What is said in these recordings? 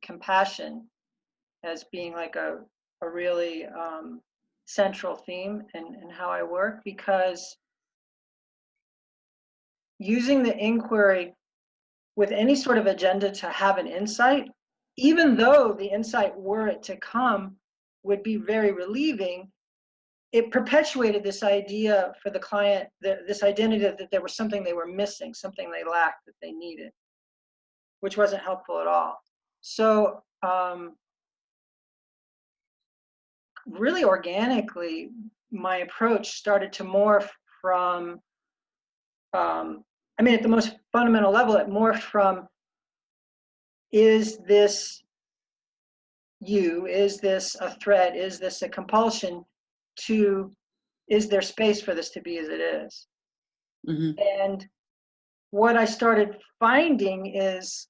compassion as being like a really central theme in how I work, because using the inquiry with any sort of agenda to have an insight, even though the insight, were it to come, would be very relieving, it perpetuated this idea for the client, this identity that there was something they were missing, something they lacked that they needed, which wasn't helpful at all. So really organically, my approach started to morph from, at the most fundamental level, it morphed from, is this you? Is this a threat? Is this a compulsion? To, is there space for this to be as it is? Mm-hmm. And what I started finding is,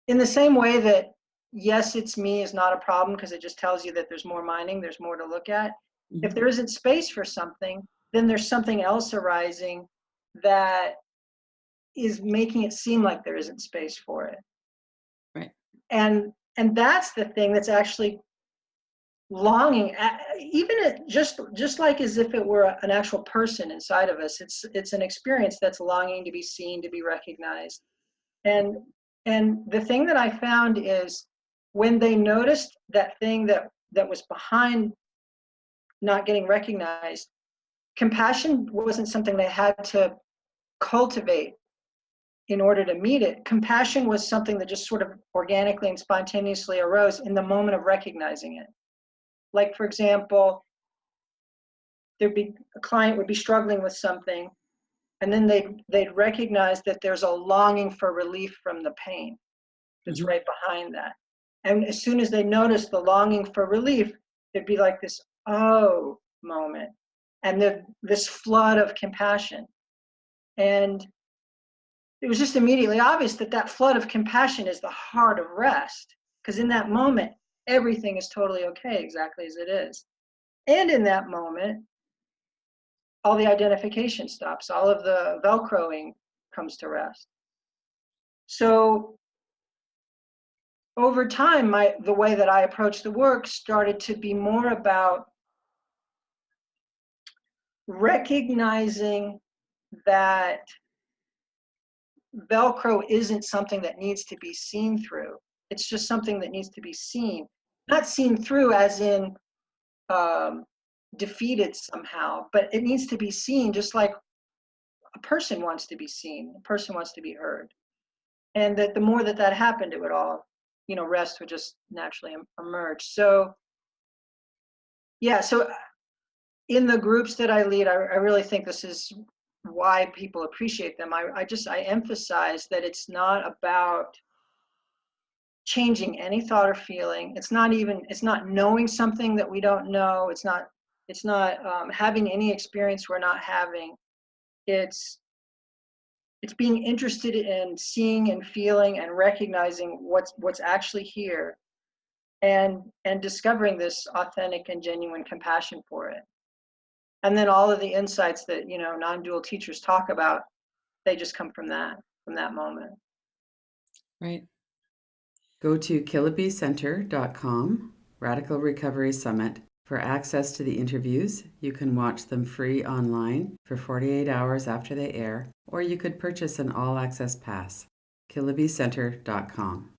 in the same way that, yes, it's me is not a problem because it just tells you that there's more mining, there's more to look at. Mm-hmm. If there isn't space for something, then there's something else arising that is making it seem like there isn't space for it. Right. And that's the thing that's actually longing, just like as if it were an actual person inside of us. It's an experience that's longing to be seen, to be recognized. And the thing that I found is, when they noticed that thing that was behind not getting recognized, compassion wasn't something they had to cultivate in order to meet it. Compassion was something that just sort of organically and spontaneously arose in the moment of recognizing it. Like, for example, a client would be struggling with something, and then they'd recognize that there's a longing for relief from the pain that's Mm-hmm. right behind that. And as soon as they notice the longing for relief, there'd be like this oh moment, and this flood of compassion. And it was just immediately obvious that that flood of compassion is the heart of rest, because in that moment, everything is totally okay exactly as it is. And in that moment, all the identification stops, all of the Velcroing comes to rest. So over time, the way that I approached the work started to be more about recognizing that Velcro isn't something that needs to be seen through. It's just something that needs to be seen. Not seen through as in defeated somehow, but it needs to be seen just like a person wants to be seen, a person wants to be heard. And that the more that happened, it would all, rest would just naturally emerge. So, yeah, so in the groups that I lead, I really think this is why people appreciate them. I emphasize that it's not about changing any thought or feeling. It's not knowing something that we don't know. It's not having any experience we're not having. It's being interested in seeing and feeling and recognizing what's actually here, and discovering this authentic and genuine compassion for it. And then all of the insights that, non-dual teachers talk about, they just come from that moment. Right. Go to KillibyCenter.com, Radical Recovery Summit, for access to the interviews. You can watch them free online for 48 hours after they air, or you could purchase an all-access pass. KillibyCenter.com.